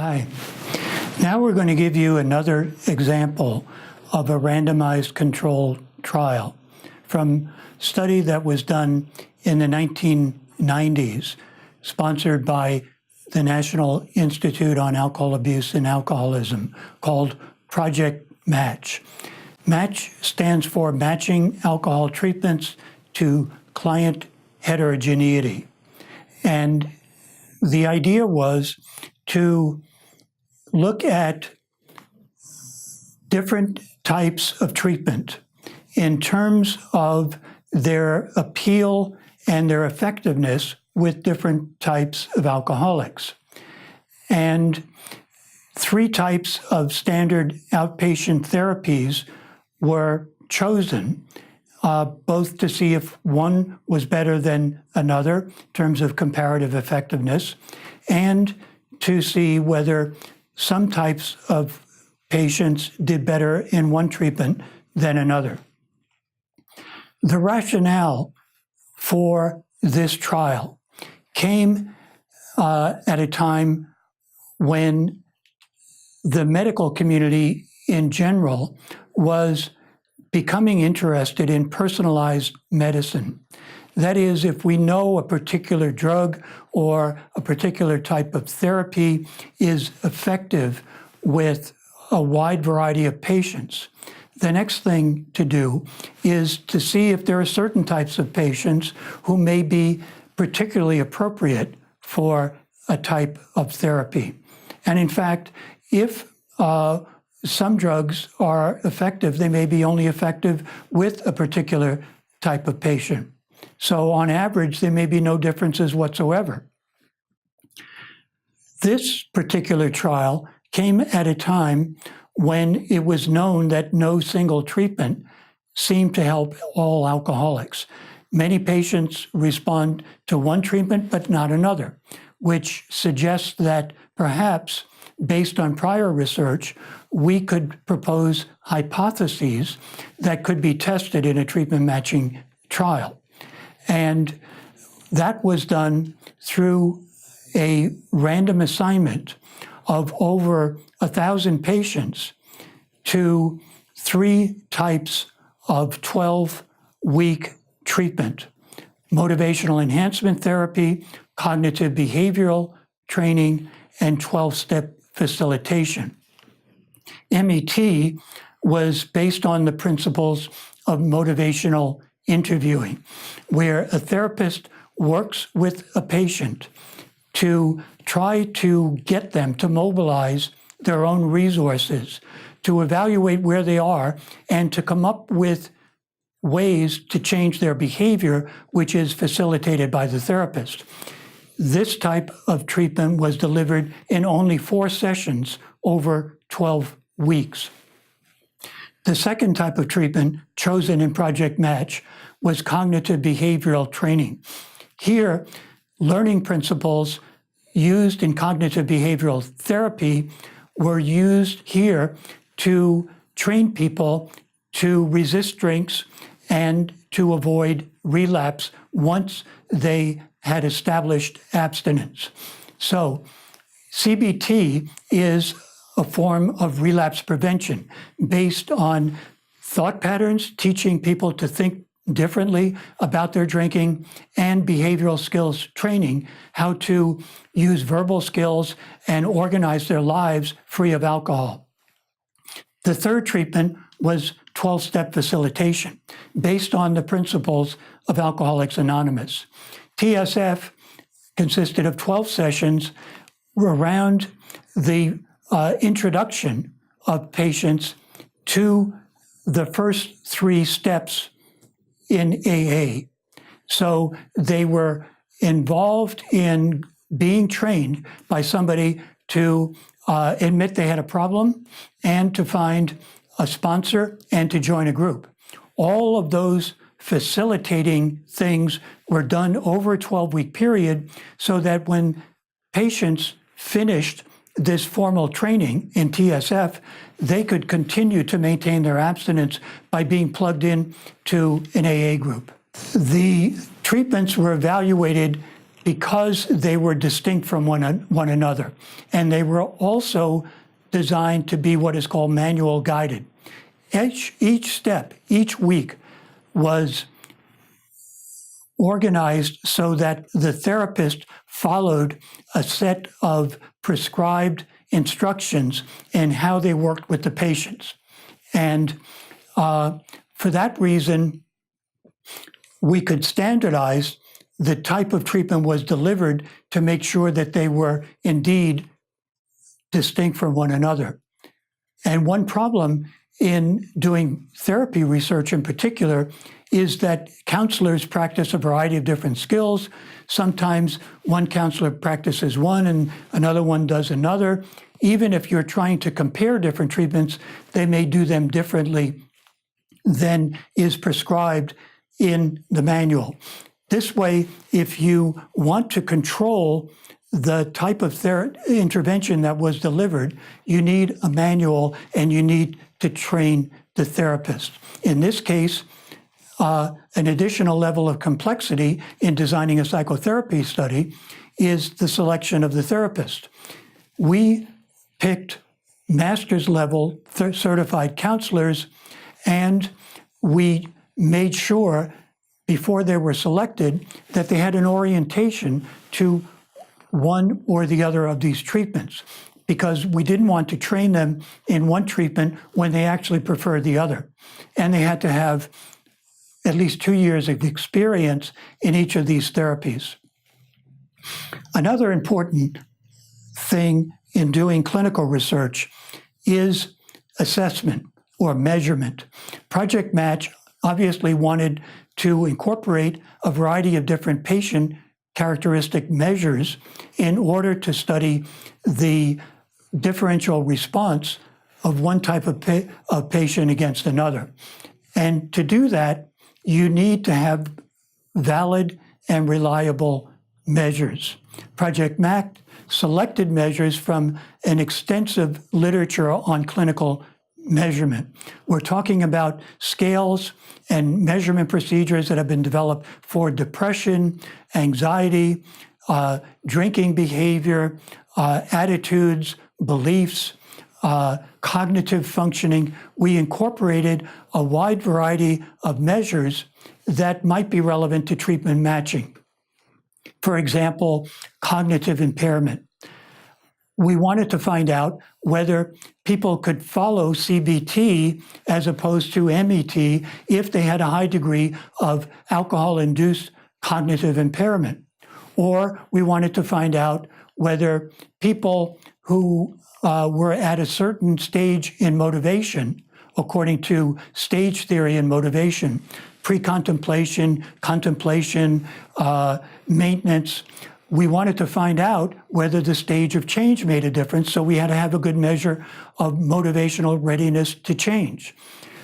Hi. Now we're going to give you another example of a randomized controlled trial from a study that was done in the 1990s, sponsored by the National Institute on Alcohol Abuse and Alcoholism, called Project MATCH. MATCH stands for Matching Alcohol Treatments to Client Heterogeneity. And the idea was to look at different types of treatment in terms of their appeal and their effectiveness with different types of alcoholics. And 3 types of standard outpatient therapies were chosen, both to see if one was better than another in terms of comparative effectiveness, and to see whether some types of patients did better in one treatment than another. The rationale for this trial came at a time when the medical community in general was becoming interested in personalized medicine. That is, if we know a particular drug or a particular type of therapy is effective with a wide variety of patients, the next thing to do is to see if there are certain types of patients who may be particularly appropriate for a type of therapy. And in fact, if some drugs are effective, they may be only effective with a particular type of patient. So on average, there may be no differences whatsoever. This particular trial came at a time when it was known that no single treatment seemed to help all alcoholics. Many patients respond to one treatment but not another, which suggests that perhaps, based on prior research, we could propose hypotheses that could be tested in a treatment matching trial. And that was done through a random assignment of over 1,000 patients to 3 types of 12-week treatment: motivational enhancement therapy, cognitive behavioral training, and 12-step facilitation. MET was based on the principles of motivational interviewing, where a therapist works with a patient to try to get them to mobilize their own resources, to evaluate where they are, and to come up with ways to change their behavior, which is facilitated by the therapist. This type of treatment was delivered in only 4 sessions over 12 weeks. The second type of treatment chosen in Project MATCH was cognitive behavioral training. Here, learning principles used in cognitive behavioral therapy were used here to train people to resist drinks and to avoid relapse once they had established abstinence. So CBT is a form of relapse prevention based on thought patterns, teaching people to think differently about their drinking, and behavioral skills training, how to use verbal skills and organize their lives free of alcohol. The third treatment was 12-step facilitation, based on the principles of Alcoholics Anonymous. TSF consisted of 12 sessions around the introduction of patients to the first 3 steps in AA. So they were involved in being trained by somebody to admit they had a problem and to find a sponsor and to join a group. All of those facilitating things were done over a 12-week period so that when patients finished this formal training in TSF, they could continue to maintain their abstinence by being plugged in to an AA group. The treatments were evaluated because they were distinct from one another. And they were also designed to be what is called manual guided. Each step, each week was organized so that the therapist followed a set of prescribed instructions in how they worked with the patients. And for that reason, we could standardize the type of treatment was delivered to make sure that they were indeed distinct from one another. And one problem in doing therapy research in particular is that counselors practice a variety of different skills. Sometimes one counselor practices one and another one does another. Even if you're trying to compare different treatments, they may do them differently than is prescribed in the manual. This way, if you want to control the type of intervention that was delivered, you need a manual and you need to train the therapist. In this case, an additional level of complexity in designing a psychotherapy study is the selection of the therapist. We picked master's level certified counselors, and we made sure before they were selected that they had an orientation to one or the other of these treatments, because we didn't want to train them in one treatment when they actually preferred the other. And they had to have at least 2 years of experience in each of these therapies. Another important thing in doing clinical research is assessment or measurement. Project Match obviously wanted to incorporate a variety of different patient characteristic measures in order to study the differential response of one type of patient against another. And to do that, you need to have valid and reliable measures. Project Match selected measures from an extensive literature on clinical measurement. We're talking about scales and measurement procedures that have been developed for depression, anxiety, drinking behavior, attitudes, beliefs, cognitive functioning. We incorporated a wide variety of measures that might be relevant to treatment matching. For example, cognitive impairment. We wanted to find out whether people could follow CBT as opposed to MET if they had a high degree of alcohol-induced cognitive impairment. Or we wanted to find out whether people who were at a certain stage in motivation, according to stage theory and motivation, pre-contemplation, contemplation, maintenance, we wanted to find out whether the stage of change made a difference, so we had to have a good measure of motivational readiness to change.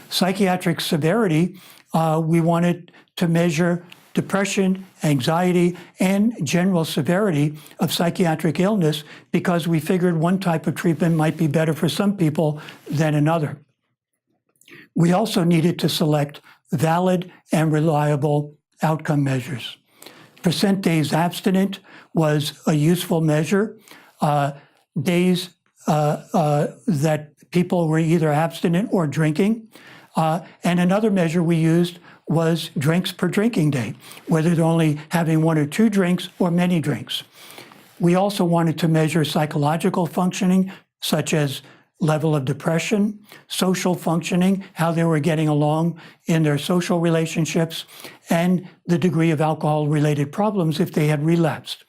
Psychiatric severity, we wanted to measure depression, anxiety, and general severity of psychiatric illness because we figured one type of treatment might be better for some people than another. We also needed to select valid and reliable outcome measures. Percent days abstinent was a useful measure. Days that people were either abstinent or drinking. And another measure we used was drinks per drinking day, whether they're only having 1 or 2 drinks or many drinks. We also wanted to measure psychological functioning, such as level of depression, social functioning, how they were getting along in their social relationships, and the degree of alcohol-related problems if they had relapsed.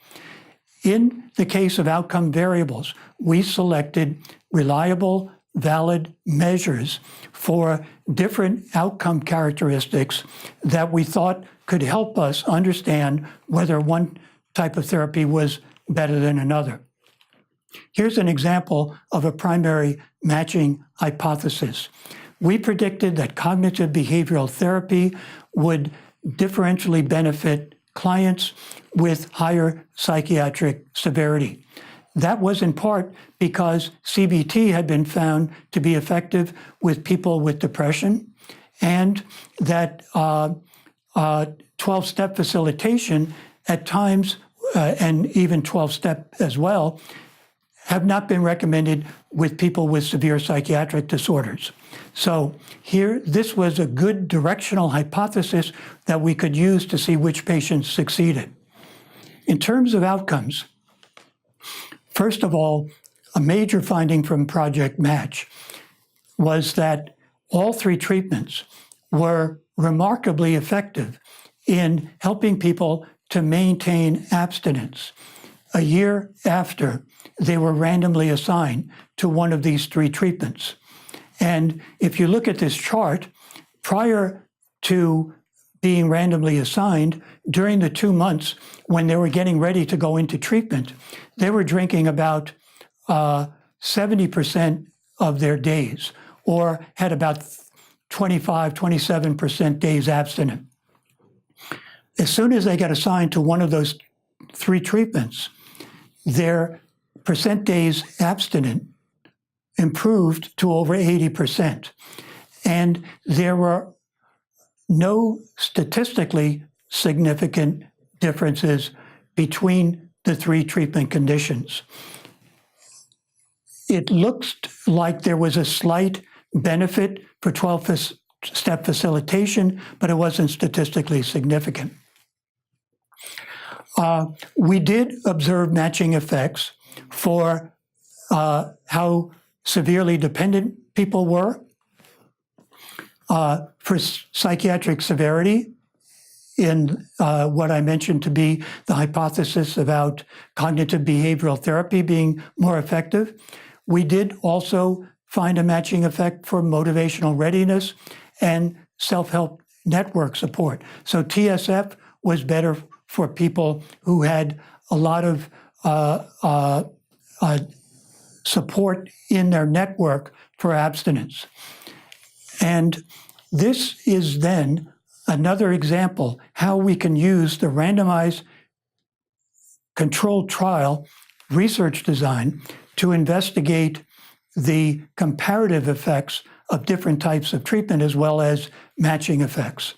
In the case of outcome variables, we selected reliable, valid measures for different outcome characteristics that we thought could help us understand whether one type of therapy was better than another. Here's an example of a primary matching hypothesis. We predicted that cognitive behavioral therapy would differentially benefit clients with higher psychiatric severity. That was in part because CBT had been found to be effective with people with depression, and that 12-step facilitation at times and even 12-step as well, have not been recommended with people with severe psychiatric disorders. So here, this was a good directional hypothesis that we could use to see which patients succeeded. In terms of outcomes, first of all, a major finding from Project Match was that all three treatments were remarkably effective in helping people to maintain abstinence a year after they were randomly assigned to one of these three treatments. And if you look at this chart, prior to being randomly assigned, during the 2 months when they were getting ready to go into treatment, they were drinking about 70% of their days, or had about 25, 27% days abstinent. As soon as they got assigned to one of those three treatments, their percent days abstinent improved to over 80%. And there were no statistically significant differences between the three treatment conditions. It looks like there was a slight benefit for 12-step facilitation, but it wasn't statistically significant. We did observe matching effects for how severely dependent people were. For psychiatric severity, in what I mentioned to be the hypothesis about cognitive behavioral therapy being more effective, we did also find a matching effect for motivational readiness and self-help network support. So TSF was better for people who had a lot of support in their network for abstinence. And this is then another example how we can use the randomized controlled trial research design to investigate the comparative effects of different types of treatment as well as matching effects.